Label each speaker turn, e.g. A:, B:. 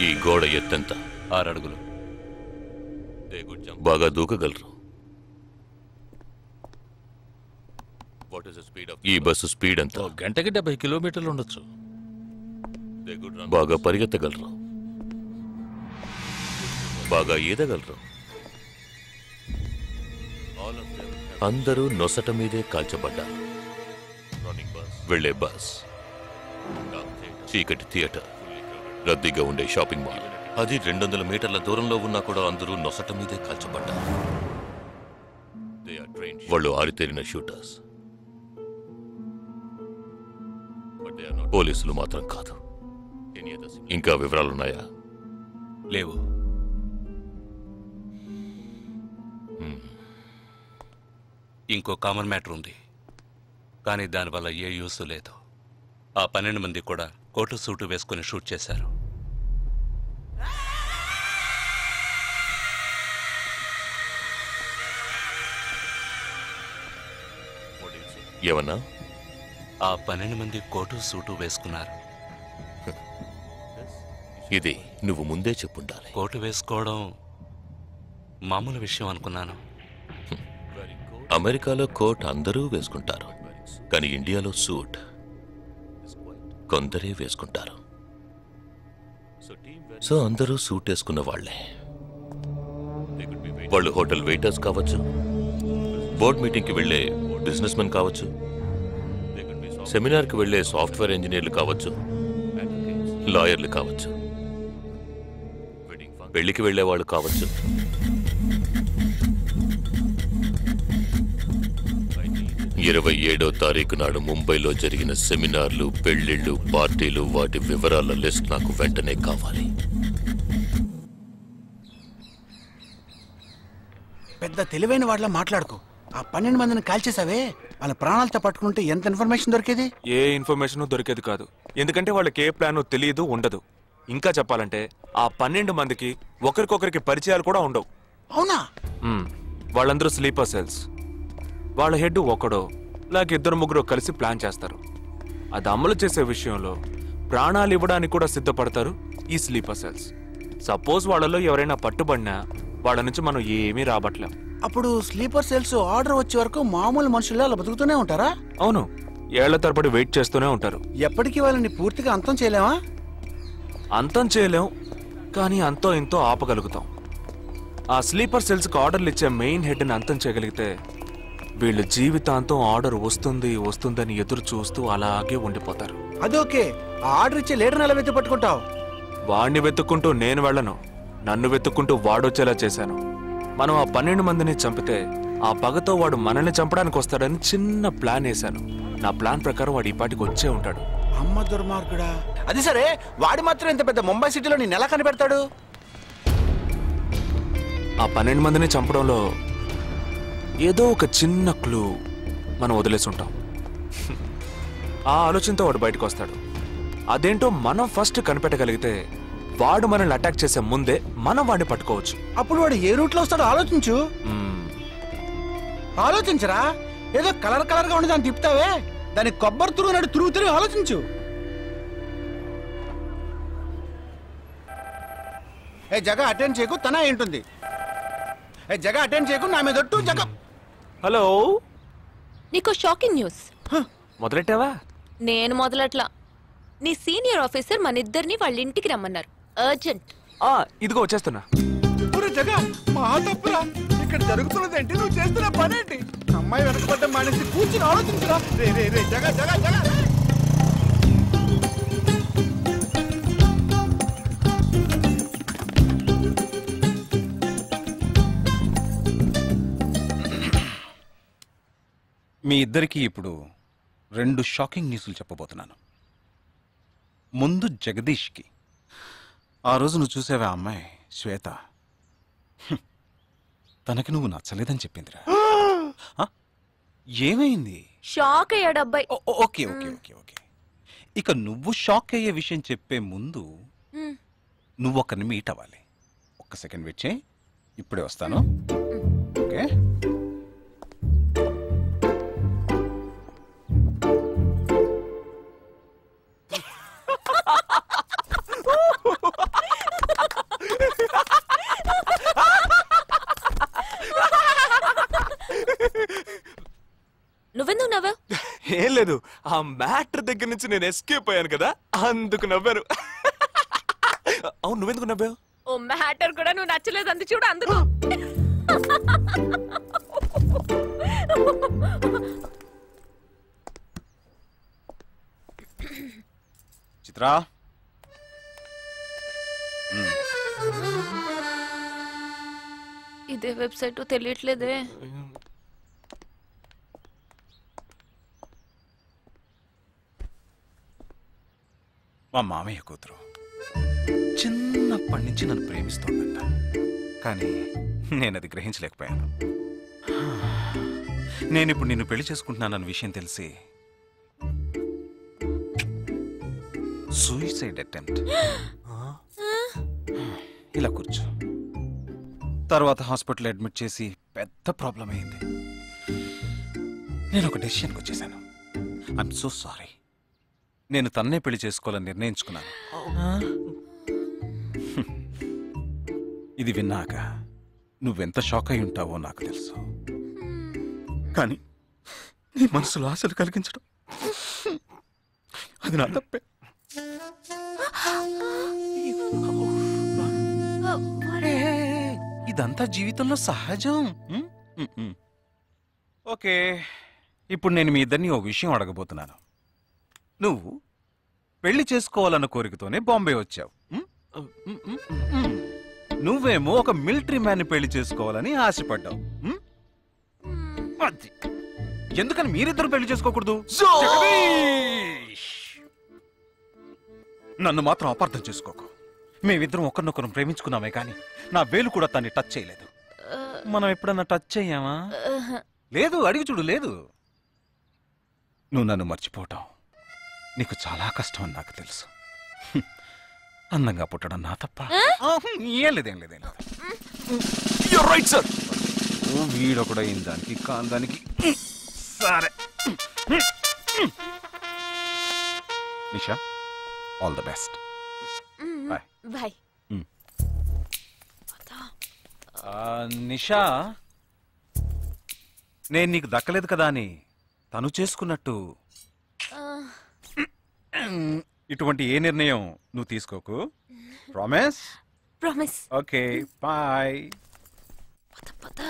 A: ఈ గోడ ఎత్తెంత?
B: 6 అడుగులు.
A: బాగా దూకగలరు. ఈ బస్సు స్పీడ్ ఎంత?
B: గంటకి 70 కిలోమీటర్లు ఉండొచ్చు.
A: బాగా పరిగెత్తగలరు. బాగా ఈదగలరు. అందరూ నొసట మీదే కాల్చబడ్డారు. వెళ్లే బస్, చీకటి థియేటర్, రద్దీగా ఉండే షాపింగ్ మాల్, అది 200 మీటర్ల దూరంలో ఉన్నా కూడా అందరూ నొసట మీదే కాల్చబడ్డారు. వాళ్ళు ఆరితేరిన షూటర్స్. పోలీసులు మాత్రం కాదు. ఇంకా వివరాలున్నాయా?
B: లేవు. ఇంకో కామన్ మ్యాటర్ ఉంది, కానీ దానివల్ల ఏ యూస్ లేదు. ఆ 12 మంది కూడా కోటు సూటు వేసుకుని షూట్ చేశారు.
A: ఏమన్నా?
B: ఆ 12 మంది కోటు సూటు వేసుకున్నారు.
A: ఇది నువ్వు ముందే చెప్పుండాలి.
B: కోటు వేసుకోవడం మామూలు విషయం అనుకున్నాను.
A: అమెరికాలో కోట్ అందరూ వేసుకుంటారు, కానీ ఇండియాలో సూట్ కొందరే వేసుకుంటారు. సో అందరూ సూట్ వేసుకున్న వాళ్లే. వాళ్ళు హోటల్ వెయిటర్స్ కావచ్చు, బోర్డ్ మీటింగ్కి వెళ్లే బిజినెస్ మెన్ కావచ్చు, సెమినార్కి వెళ్లే సాఫ్ట్వేర్ ఇంజనీర్లు కావచ్చు, లాయర్లు కావచ్చు, పెళ్లికి వెళ్లేవాళ్ళు కావచ్చు. 27వ తారీఖు నాడు ముంబైలో జరిగిన సెమినార్లు, పెళ్లిళ్లు, పార్టీలు, వాటి వివరాల లిస్ట్ నాకు వెంటనే కావాలి.
C: పెద్ద తెలివైన వాళ్ళ మాట్లాడుకో. ఆ 12 మందిని కాల్చేసావే, వాళ్ళ ప్రాణాలతో పట్టుకుంటే ఎంత ఇన్ఫర్మేషన్ దొరికేది?
D: ఏ ఇన్ఫర్మేషన్ దొరికేది కాదు. ఎందుకంటే వాళ్ళకి ఏ ప్లాన్ తెలియదు, ఉండదు. ఇంకా చెప్పాలంటే ఆ 12 మందికి ఒకరికొకరికి పరిచయాలు కూడా ఉండవు.
C: అవునా?
D: వాళ్ళందరూ స్లీపర్ సెల్స్. వాళ్ళ హెడ్ ఒకడో లేక 2-3 కలిసి ప్లాన్ చేస్తారు. అది అమలు చేసే విషయంలో ప్రాణాలు ఇవ్వడానికి కూడా సిద్ధపడతారు ఈ స్లీపర్ సెల్స్. సపోజ్ వాళ్ళలో ఎవరైనా పట్టుబడినా వాళ్ళ నుంచి మనం ఏమీ రాబట్టలేం.
C: అప్పుడు స్లీపర్ సెల్స్ ఆర్డర్ వచ్చే వరకు మామూలు మనుషుల్లో అలా బతుకుతూనే ఉంటారా?
D: అవును, ఏళ్ల తరబడి వెయిట్ చేస్తూనే ఉంటారు.
C: ఎప్పటికీ వాళ్ళని పూర్తిగా అంతం చేయలేమా?
D: అంతం చేయలేం, కానీ అంతో ఇంతో ఆపగలుగుతాం. ఆ స్లీపర్ సెల్స్కి ఆర్డర్లు ఇచ్చే మెయిన్ హెడ్ని అంతం చేయగలిగితే వీళ్ళు జీవితాంతం ఆర్డర్ వస్తుందని ఎదురు చూస్తూ అలాగే ఉండిపోతారు.
C: అదోకే, ఆ ఆర్డర్ ఇచ్చే లీడర్ని ఎలా వెతికి పట్టుకుంటావు?
D: వాడిని వెతుక్కుంటూ నేను వెళ్ళను, నన్ను వెతుక్కుంటూ వాడొచ్చేలా చేశాను. మనం ఆ 12 మందిని చంపితే ఆ పగతో వాడు మనల్ని చంపడానికి వస్తాడని చిన్న ప్లాన్ వేశాను. నా ప్లాన్ ప్రకారం వాడు ఈ పాటికి వచ్చే ఉంటాడు.
C: అమ్మ దుర్మార్గుడా! అది సరే, వాడు మాత్రం ఇంత పెద్ద ముంబై సిటీలో నేను ఎలా కనిపెడతాడు?
D: ఆ 12 మందిని చంపడంలో ఏదో ఒక చిన్న క్లూ మనం వదిలేసి ఉంటాం. ఆ ఆలోచనతో వాడు బయటకు వస్తాడు. అదేంటో మనం ఫస్ట్ కనిపెట్టగలిగితే వాడు మనల్ని అటాక్ చేసే ముందే మనం వాడిని పట్టుకోవచ్చు.
C: అప్పుడు వాడు ఏ రూట్ లో వస్తాడో ఆలోచించు. ఆలోచించరా, ఏదో కలర్ కలర్ గా ఉండి దాన్ని తిప్పుతావే, దాని కొబ్బరి తిరుగు ఆలోచించు. ఏ జగ అటెండ్ చేయకు, తన ఏంటుంది. ఏ జగ అటెండ్ చేయకు, నా మీద ఒట్టు. జగ
D: హలో,
E: నీకు షాకింగ్ న్యూస్.
D: మొదలెట్టావా?
E: నేను మొదలట్లా. నీ సీనియర్ ఆఫీసర్ మన ఇద్దరిని వాళ్ళ ఇంటికి రమ్మన్నారు. అర్జెంట్.
D: ఇదిగో వచ్చేస్తున్నా.
C: జగ మా తప్పురా, ఇక్కడ జరుగుతున్నది ఏంటి, నువ్వు చేస్తున్న పనేంటి? అమ్మాయి వెనకబడ్డ మానేసి కూర్చుని ఆలోచించరా. రే రే రే జగ జగ జగ
F: మీ ఇద్దరికి ఇప్పుడు 2 షాకింగ్ న్యూస్లు చెప్పబోతున్నాను. ముందు జగదీష్కి. ఆ రోజు నువ్వు చూసావా అమ్మాయి శ్వేత, తనకి నువ్వు నచ్చలేదని చెప్పిందిరా. ఏమైంది?
E: షాక్ అయ్యాడు అబ్బాయి.
F: Okay okay okay okay. ఇక నువ్వు షాక్ అయ్యే విషయం చెప్పే ముందు నువ్వు ఒకరిని మీట్ అవ్వాలి. ఒక్క సెకండ్ వెయిట్ చేయి, ఇప్పుడే వస్తాను. ఓకే.
E: నువ్వెందుకు నవ్వావు?
D: ఏం లేదు, ఆ మ్యాటర్ దగ్గర నుంచి నేను ఎస్కేప్ అయ్యాను కదా, అందుకు నవ్వాను. అవును, నువ్వెందుకు నవ్వావు?
E: ఓ మ్యాటర్ కూడా నువ్వు నచ్చలేదు అంది చూడు, అందుకు.
F: చిత్రా,
E: ఇదే వెబ్సైట్ తెలియట్లేదే.
F: మా మామయ్య కూతురు చిన్నప్పటి నుంచి నన్ను ప్రేమిస్తోందంట, కానీ నేను అది గ్రహించలేకపోయాను. నేను ఇప్పుడు నిన్ను పెళ్లి చేసుకుంటున్నానన్న విషయం తెలిసి సూసైడ్ అటెంప్ట్. ఇలా కూర్చో. తర్వాత హాస్పిటల్ అడ్మిట్ చేసి పెద్ద ప్రాబ్లం అయింది. నేను ఒక డెసిషన్కి వచ్చేసాను. I'm so sorry. నేను తన్నే పెళ్లి చేసుకోవాలని నిర్ణయించుకున్నాను. ఇది విన్నాక నువ్వెంత షాక్ అయి ఉంటావో నాకు తెలుసు, కానీ నీ మనసులో ఆశలు కలిగించడం అది నా తప్పే. ఇదంతా జీవితంలో సహజం. ఓకే, ఇప్పుడు నేను మీ ఇద్దరిని ఓ విషయం అడగబోతున్నాను. నువ్వు పెళ్లి చేసుకోవాలన్న కోరికతోనే బాంబే వచ్చావు. నువ్వేమో ఒక మిలిటరీ మ్యాన్ పెళ్లి చేసుకోవాలని ఆశపడ్డావు. ఎందుకని మీరిద్దరు పెళ్లి చేసుకోకూడదు? నన్ను మాత్రం అపార్థం చేసుకోకు. మేమిద్దరం ఒకరినొకరు ప్రేమించుకున్నామే కానీ నా వేలు కూడా తన్ని టచ్ చేయలేదు. మనం ఎప్పుడన్నా టచ్ అయ్యామా? లేదు, అడిగి చూడు. లేదు. నువ్వు నన్ను మర్చిపోవటం నీకు చాలా కష్టం అని నాకు తెలుసు. అందంగా పుట్టడం నా తప్ప. ఏం లేదేం లేదేం లేదు. వీడొకడు అయిన దానికి కాందానికి. సరే Nisha, all the best. Bye
E: bye.
F: Nisha, నేను నీకు దక్కలేదు కదా అని తను చేసుకున్నట్టు ఇటువంటి ఏ నిర్ణయం నువ్వు తీసుకోకు. ప్రామిస్?
E: ప్రామిస్.
F: Okay, bye.
E: పద పద.